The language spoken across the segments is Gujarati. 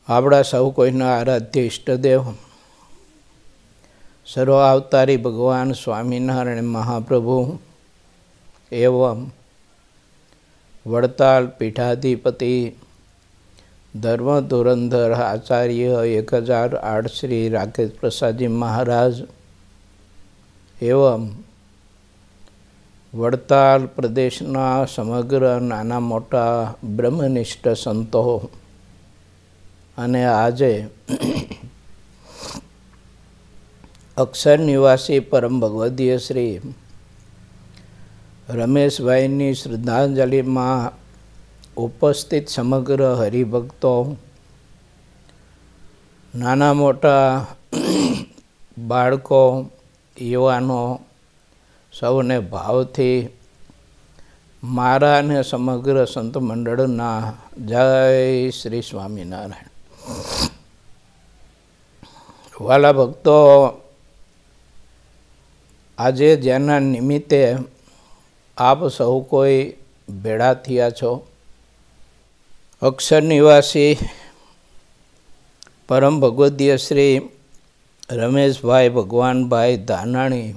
આપણા સૌ કોઈના આરાધ્ય ઈષ્ટદેવ સર્વાવતારી ભગવાન સ્વામિનારાયણ મહાપ્રભુ એવં વડતાલ પીઠાધિપતિ ધર્મ ધુરંધર આચાર્ય 1008 શ્રી રાકેશ પ્રસાદજી મહારાજ એવં વડતાલ પ્રદેશના સમગ્ર નાના મોટા બ્રહ્મનિષ્ઠ સંતો અને આજે અક્ષર નિવાસી પરમ ભગવદીય શ્રી રમેશભાઈની શ્રદ્ધાંજલિમાં ઉપસ્થિત સમગ્ર હરિભક્તો, નાના મોટા બાળકો, યુવાનો સૌને ભાવથી મારા અને સમગ્ર સંત મંડળના જય શ્રી સ્વામિનારાયણ. વાલા ભક્તો, આજે જેના નિમિત્તે આપ સૌ કોઈ ભેળા થયા છો, અક્ષર નિવાસી પરમ ભગવદીય શ્રી રમેશભાઈ ભગવાનભાઈ ધાનાણી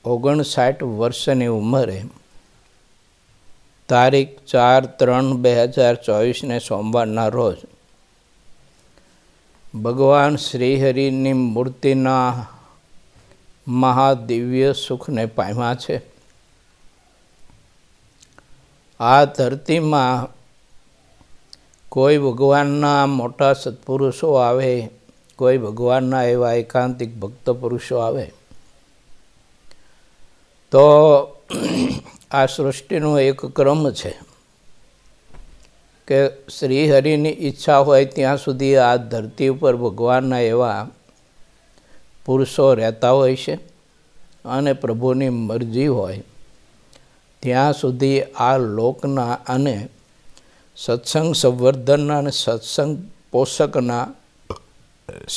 59 વર્ષની ઉંમરે તારીખ 4/3/2024 સોમવારના રોજ ભગવાન શ્રીહરિની મૂર્તિના મહાદિવ્ય સુખને પામ્યા છે. આ ધરતીમાં કોઈ ભગવાનના મોટા સત્પુરુષો આવે, કોઈ ભગવાનના એવા એકાંતિક ભક્ત પુરુષો આવે તો આ સૃષ્ટિનો એક ક્રમ છે કે શ્રીહરિની ઈચ્છા હોય ત્યાં સુધી આ ધરતી ઉપર ભગવાનના એવા પુરુષો રહેતા હોય છે અને પ્રભુની મરજી હોય ત્યાં સુધી આ લોકના અને સત્સંગ સંવર્ધનના અને સત્સંગ પોષકના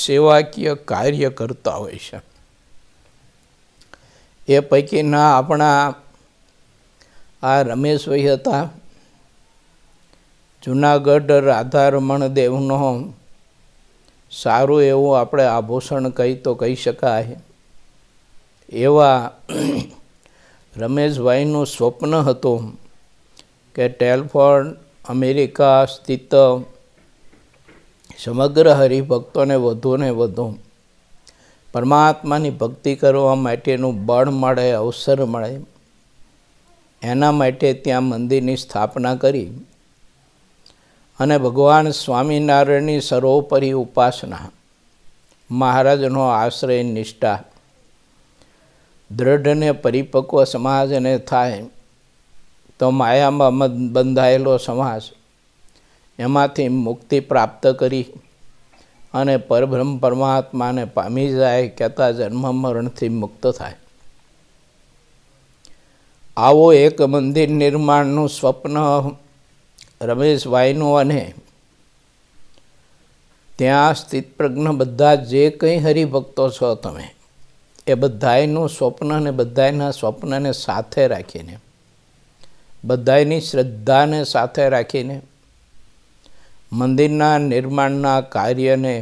સેવાકીય કાર્ય કરતા હોય છે. એ પૈકીના આપણા આ રમેશભાઈ હતા. જુનાગઢ રાધારમણ દેવનો સારું એવું આપણે આભૂષણ કહી શકાય એવા રમેશભાઈનું સ્વપ્ન હતું કે ટેલફોર્ડ અમેરિકા સ્થિત સમગ્ર હરિભક્તોને વધુને વધુ પરમાત્માની ભક્તિ કરવા માટેનું બળ મળે, અવસર મળે, એના માટે ત્યાં મંદિરની સ્થાપના કરી અને ભગવાન સ્વામિનારાયણની સર્વોપરી ઉપાસના, મહારાજનો આશ્રય, નિષ્ઠા, દૃઢ ને પરિપક્વ સમાજને થાય તો માયામાં બંધાયેલો સમાજ એમાંથી મુક્તિ પ્રાપ્ત કરી અને પરબ્રહ્મ પરમાત્માને પામી જાય, કહેતા જન્મ મરણથી મુક્ત થાય. આવો એક મંદિર નિર્માણનું સ્વપ્ન રમેશભાઈનું અને ત્યાં સ્થિત પ્રજ્ઞ બધા જે કંઈ હરિભક્તો છો તમે, એ બધાયનું સ્વપ્ન અને બધાયના સ્વપ્નને સાથે રાખીને, બધાયની શ્રદ્ધાને સાથે રાખીને મંદિરના નિર્માણના કાર્યને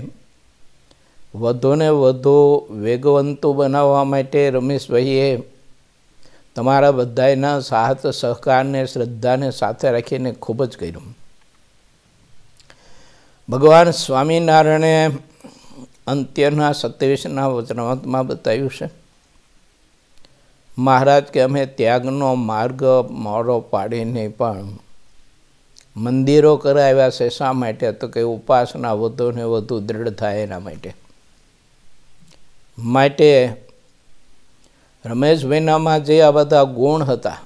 વધુને વધુ વેગવંતું બનાવવા માટે રમેશભાઈએ તમારા બધાયના સાથ સહકારને, શ્રદ્ધાને સાથે રાખીને ખૂબ જ કર્યું. ભગવાન સ્વામિનારાયણે અંત્યના 27ના વચનામૃતમાં બતાવ્યું છે, મહારાજ કે અમે ત્યાગનો માર્ગ મોડો પાડીને પણ મંદિરો કરાવ્યા છે. શા માટે? તો કે ઉપાસના વધુ ને વધુ દૃઢ થાય એના માટે રમેશભાઈનામાં જે આ બધા ગુણ હતા,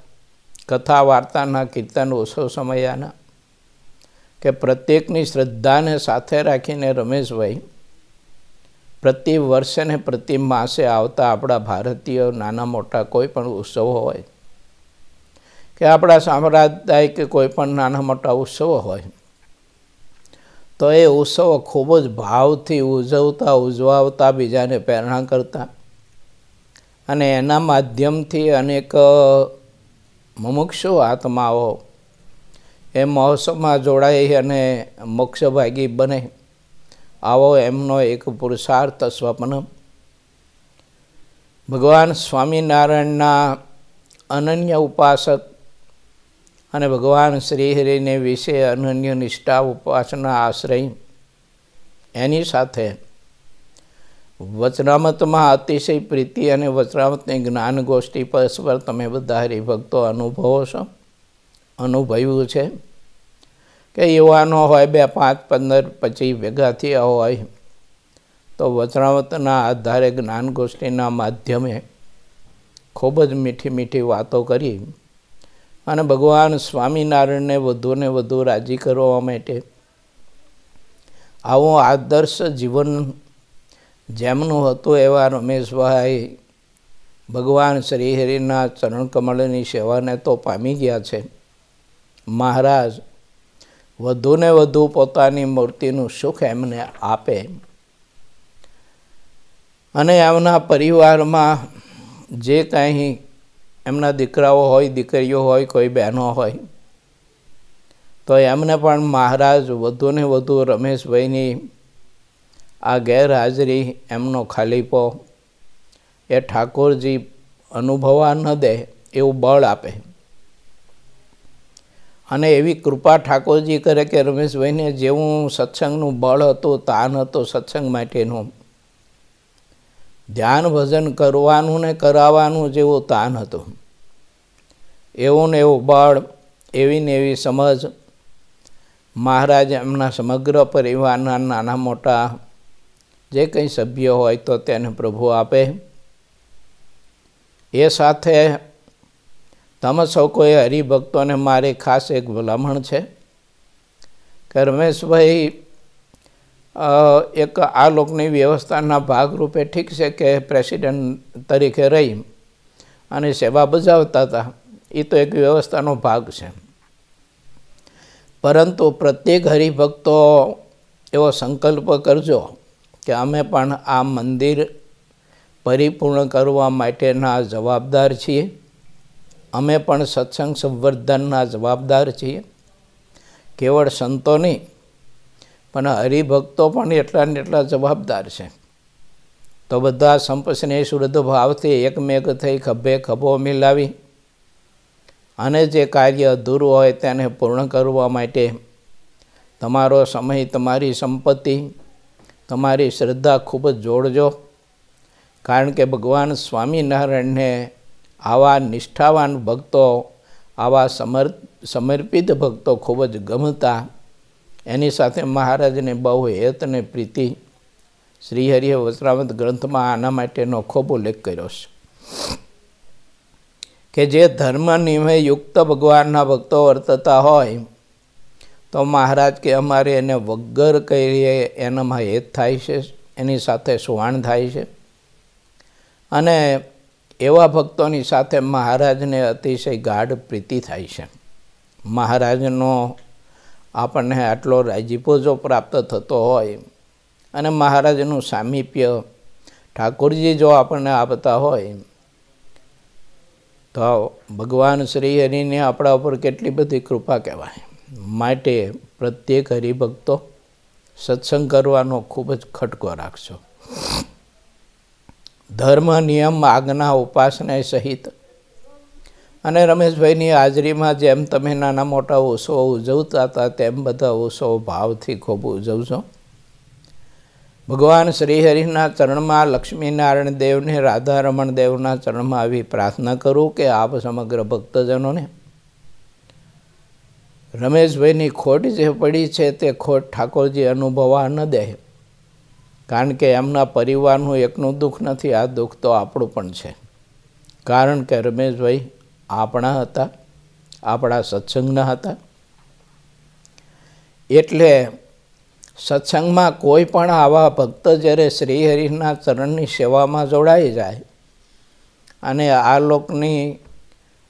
કથા વાર્તાના, કીર્તન, ઉત્સવ સમયાના, કે પ્રત્યેકની શ્રદ્ધાને સાથે રાખીને રમેશભાઈ પ્રતિ વર્ષે ને પ્રતિ માસે આવતા આપણા ભારતીય નાના મોટા કોઈ પણ ઉત્સવો હોય કે આપણા સાંપ્રદાયિક કે કોઈ પણ નાના મોટા ઉત્સવો હોય તો એ ઉત્સવો ખૂબ જ ભાવથી ઉજવાવતા, બીજાને પ્રેરણા કરતા અને એના માધ્યમથી અનેક મુમુક્ષુ આત્માઓ એ મહોત્સવમાં જોડાઈ અને મોક્ષભાગી બને, આવો એમનો એક પુરુષાર્થ સ્વપ્ન ભગવાન સ્વામિનારાયણના અનન્ય ઉપાસક અને ભગવાન શ્રીહરિને વિશે અનન્ય નિષ્ઠા ઉપાસના આશ્રય, એની સાથે વચનામતમાં અતિશય પ્રીતિ અને વચનામતની જ્ઞાન ગોષ્ઠી પરસ્પર તમે બધા હરિભક્તો અનુભવો છો, અનુભવ્યું છે કે યુવાનો હોય 2, 5, 15, 25 ભેગા થયા હોય તો વચનામતના આધારે જ્ઞાન ગોષ્ઠીના માધ્યમે ખૂબ જ મીઠી મીઠી વાતો કરી અને ભગવાન સ્વામિનારાયણને વધુને વધુ રાજી કરવા માટે આવું આદર્શ જીવન જેમનું હતું એવા રમેશભાઈ ભગવાન શ્રીહરિના ચરણકમળની સેવાને તો પામી ગયા છે. મહારાજ વધુને વધુ પોતાની મૂર્તિનું સુખ એમને આપે અને એમના પરિવારમાં જે કાંઈ એમના દીકરાઓ હોય, દીકરીઓ હોય, કોઈ બહેનો હોય તો એમને પણ મહારાજ વધુને વધુ રમેશભાઈની આ ગેરહાજરી, એમનો ખાલીપો એ ઠાકોરજી અનુભવવા ન દે એવું બળ આપે અને એવી કૃપા ઠાકોરજી કરે કે રમેશભાઈને જેવું સત્સંગનું બળ હતું, તાન હતો સત્સંગ માટેનું, ધ્યાન ભજન કરવાનું ને કરાવવાનું જેવું તાન હતું, એવું ને એવું બળ, એવી ને એવી સમજ મહારાજ એમના સમગ્ર પરિવારના નાના મોટા જે કંઈ સભ્ય હોય તો તેને પ્રભુ આપે. એ સાથે તમે સૌ કોઈ હરિભક્તોને મારી ખાસ એક ભલામણ છે કે રમેશભાઈ એક આ લોકની વ્યવસ્થાના ભાગરૂપે ઠીક છે કે પ્રેસિડેન્ટ તરીકે રહી અને સેવા બજાવતા હતા, એ તો એક વ્યવસ્થાનો ભાગ છે, પરંતુ પ્રત્યેક હરિભક્તો એવો સંકલ્પ કરજો કે અમે પણ આ મંદિર પરિપૂર્ણ કરવા માટેના જવાબદાર છીએ, અમે પણ સત્સંગ સંવર્ધનના જવાબદાર છીએ. કેવળ સંતો નહીં પણ હરિભક્તો પણ એટલા ને એટલા જવાબદાર છે. તો બધા સંપસ્નેહ શુદ્ધ ભાવથી એકમેક થઈ ખભે ખભો મિલાવી અને જે કાર્ય અધૂરું હોય તેને પૂર્ણ કરવા માટે તમારો સમય, તમારી સંપત્તિ, તમારી શ્રદ્ધા ખૂબ જ જોડજો. કારણ કે ભગવાન સ્વામિનારાયણને આવા નિષ્ઠાવાન ભક્તો, આવા સમર્પિત ભક્તો ખૂબ જ ગમતા. એની સાથે મહારાજને બહુ હેત અને પ્રીતિ. શ્રીહરિએ વચનામૃત ગ્રંથમાં આના માટેનો ખૂબ ઉલ્લેખ કર્યો છે કે જે ધર્મ નિયમે યુક્ત ભગવાનના ભક્તો વર્તતા હોય તો મહારાજ કે અમારે એને વગર કહીએ એનામાં હેત થાય છે, એની સાથે સુહાણ થાય છે અને એવા ભક્તોની સાથે મહારાજને અતિશય ગાઢ પ્રીતિ થાય છે. મહારાજનો આપણને આટલો રાજીપો જો પ્રાપ્ત થતો હોય અને મહારાજનું સામીપ્ય ઠાકોરજી જો આપણને આપતા હોય તો ભગવાન શ્રી હરિને આપણા ઉપર કેટલી બધી કૃપા કહેવાય. માટે પ્રત્યેક હરિભક્તો સત્સંગ કરવાનો ખૂબ જ ખટકો રાખશો. ધર્મ, નિયમ, આજ્ઞા, ઉપાસના સહિત અને રમેશભાઈની હાજરીમાં જેમ તમે નાના મોટા ઉત્સવો ઉજવતા હતા તેમ બધા ઉત્સવો ભાવથી ખૂબ ઉજવશો. ભગવાન શ્રીહરિના ચરણમાં, લક્ષ્મીનારાયણ દેવને, રાધારમણ દેવના ચરણમાં આવી પ્રાર્થના કરું કે આપ સમગ્ર ભક્તજનોને રમેશભાઈની ખોટ જે પડી છે તે ખોટ ઠાકોરજી અનુભવવા ન દે. કારણ કે એમના પરિવારનું એકનું દુઃખ નથી, આ દુઃખ તો આપણું પણ છે. કારણ કે રમેશભાઈ આપણા હતા, આપણા સત્સંગના હતા. એટલે સત્સંગમાં કોઈ પણ આવા ભક્ત જ્યારે શ્રીહરિના ચરણની સેવામાં જોડાઈ જાય અને આ લોકની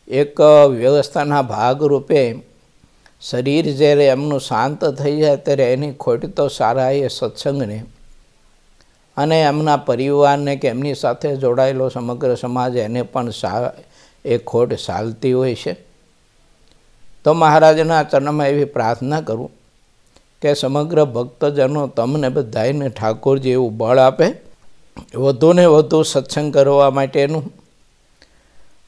એક વ્યવસ્થાના ભાગરૂપે શરીર જ્યારે એમનું શાંત થઈ જાય ત્યારે એની ખોટ તો સારા એ સત્સંગને અને એમના પરિવારને કે એમની સાથે જોડાયેલો સમગ્ર સમાજ એને પણ એ ખોટ ચાલતી હોય છે. તો મહારાજના ચરણમાં એવી પ્રાર્થના કરું કે સમગ્ર ભક્તજનો તમને બધાને ઠાકોરજી એવું બળ આપે, વધુને વધુ સત્સંગ કરવા માટેનું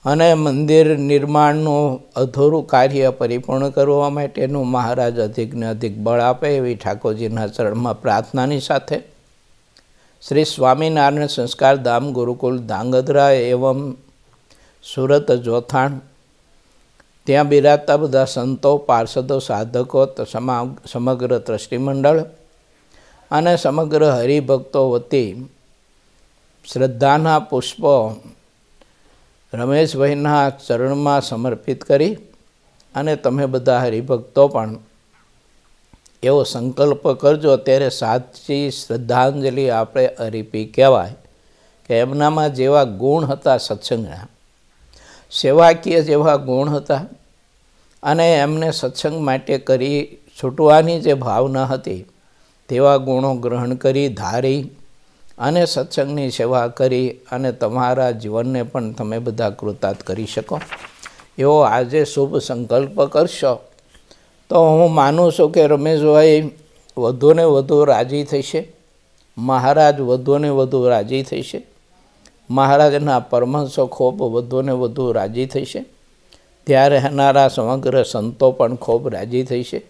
અને મંદિર નિર્માણનું અધૂરું કાર્ય પરિપૂર્ણ કરવા માટેનું મહારાજ અધિકને અધિક બળ આપે એવી ઠાકોરજીના ચરણમાં પ્રાર્થનાની સાથે શ્રી સ્વામિનારાયણ સંસ્કાર ધામ ગુરુકુલ ધાંગધ્રા એવં સુરત જોથાણ, ત્યાં બિરાજતા બધા સંતો, પાર્ષદો, સાધકો, સમગ્ર ટ્રસ્ટીમંડળ અને સમગ્ર હરિભક્તો વતી શ્રદ્ધાના પુષ્પો રમેશભાઈના ચરણમાં સમર્પિત કરી અને તમે બધા હરિભક્તો પણ એવો સંકલ્પ કરજો. ત્યારે સાચી શ્રદ્ધાંજલિ આપણે અર્પી કહેવાય કે એમનામાં જેવા ગુણ હતા, સત્સંગના સેવાકીય જેવા ગુણ હતા અને એમને સત્સંગ માટે કરી છૂટવાની જે ભાવના હતી તેવા ગુણો ગ્રહણ કરી, ધારી અને સત્સંગની સેવા કરી અને તમારા જીવનને પણ તમે બધા કૃતાર્થ કરી શકો એવો આજે શુભ સંકલ્પ કરશો તો હું માનું છું કે રમેશભાઈ વધુને વધુ રાજી થશે, મહારાજ વધુને વધુ રાજી થશે, મહારાજના પરમહંસો ખૂબ વધુને વધુ રાજી થશે, ત્યાં રહેનારા સમગ્ર સંતો પણ ખૂબ રાજી થશે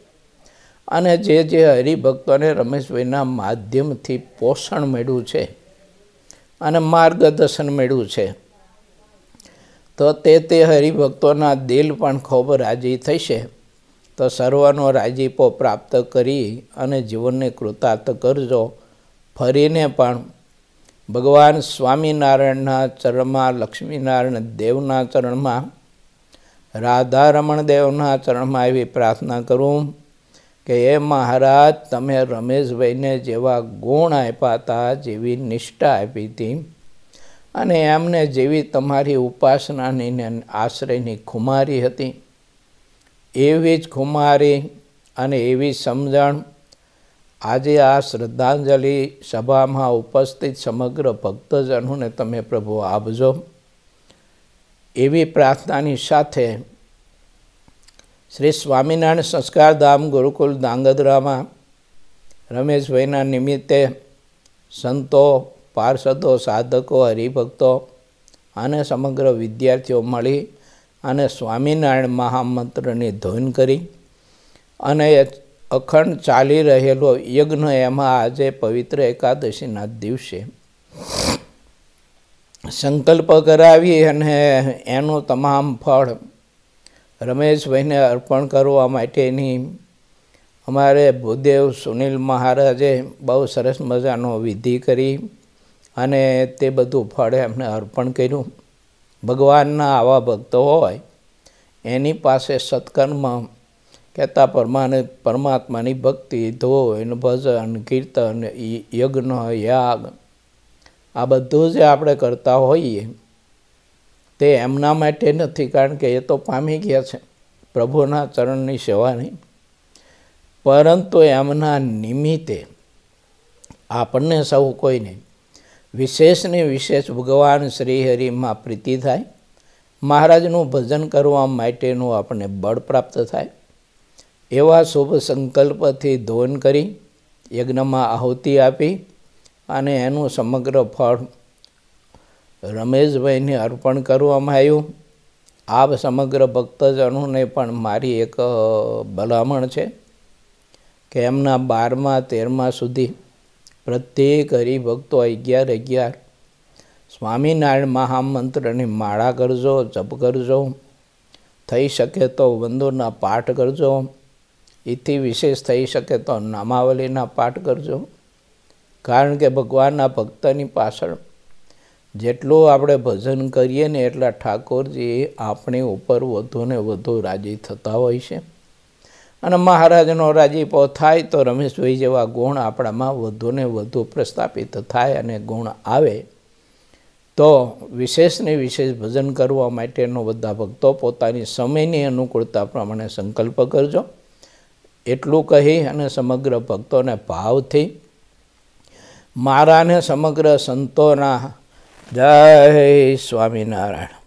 અને જે હરિભક્તોને રમેશભાઈના માધ્યમથી પોષણ મળ્યું છે અને માર્ગદર્શન મળ્યું છે તો તે હરિભક્તોના દિલ પણ ખૂબ રાજી થશે. તો સર્વનો રાજીપો પ્રાપ્ત કરી અને જીવનને કૃતાર્થ કરજો. ફરીને પણ ભગવાન સ્વામિનારાયણના ચરણમાં, લક્ષ્મીનારાયણ દેવના ચરણમાં, રાધારમણ દેવના ચરણમાં એવી પ્રાર્થના કરું કે એ મહારાજ તમે રમેશભાઈને જેવા ગુણ આપ્યા હતા, જેવી નિષ્ઠા આપી હતી અને એમને જેવી તમારી ઉપાસનાની ને આશ્રયની ખુમારી હતી એવી જ ખુમારી અને એવી સમજણ આજે આ શ્રદ્ધાંજલિ સભામાં ઉપસ્થિત સમગ્ર ભક્તજનોને તમે પ્રભુ આપજો એવી પ્રાર્થનાની સાથે શ્રી સ્વામિનારાયણ સંસ્કાર ધામ ગુરુકુલ ધાંગધ્રામાં રમેશભાઈના નિમિત્તે સંતો, પાર્ષદો, સાધકો, હરિભક્તો અને સમગ્ર વિદ્યાર્થીઓ મળી અને સ્વામિનારાયણ મહામંત્રની ધૂન કરી અને અખંડ ચાલી રહેલો યજ્ઞ એમાં આજે પવિત્ર એકાદશીના દિવસે સંકલ્પ કરાવી અને એનું તમામ ફળ રમેશભાઈને અર્પણ કરવા માટેની અમારે ભૂદેવ સુનિલ મહારાજે બહુ સરસ મજાનો વિધિ કરી અને તે બધું ફળ એમને અર્પણ કર્યું. ભગવાનના આવા ભક્તો હોય એની પાસે સત્કર્મ કહેતા પરમાત્માની ભક્તિ, ધોન, ભજન, કીર્તન, યજ્ઞ, યાગ આ બધું જે આપણે કરતા હોઈએ તે એમના માટે નથી, કારણ કે એ તો પામી ગયા છે પ્રભુના ચરણની સેવાની, પરંતુ એમના નિમિત્તે આપણને સૌ કોઈને વિશેષને વિશેષ ભગવાન શ્રી હરિમાં પ્રીતિ થાય, મહારાજનું ભજન કરવા માટેનું આપણને બળ પ્રાપ્ત થાય એવા શુભ સંકલ્પથી ધોન કરી યજ્ઞમાં આહુતિ આપી અને એનું સમગ્ર ફળ રમેશભાઈને અર્પણ કરવામાં આવ્યું. આપ સમગ્ર ભક્તજનોને પણ મારી એક ભલામણ છે કે એમના 12મા 13મા સુધી પ્રત્યેક હરિભક્તો 11 સ્વામિનારાયણ મહામંત્રની માળા કરજો, જપ કરજો, થઈ શકે તો વંદોના પાઠ કરજો, એથી વિશેષ થઈ શકે તો નામાવલીના પાઠ કરજો. કારણ કે ભગવાનના ભક્તની પાછળ જેટલું આપણે ભજન કરીએ ને એટલા ઠાકોરજી આપણી ઉપર વધુને વધુ રાજી થતા હોય છે અને મહારાજનો રાજીપો થાય તો રમેશભાઈ જેવા ગુણ આપણામાં વધુને વધુ પ્રસ્થાપિત થાય અને ગુણ આવે તો વિશેષને વિશેષ ભજન કરવા માટેનો બધા ભક્તો પોતાની સમયની અનુકૂળતા પ્રમાણે સંકલ્પ કરજો. એટલું કહી અને સમગ્ર ભક્તોને ભાવથી મારા ને સમગ્ર સંતોના જય સ્વામિનારાયણ.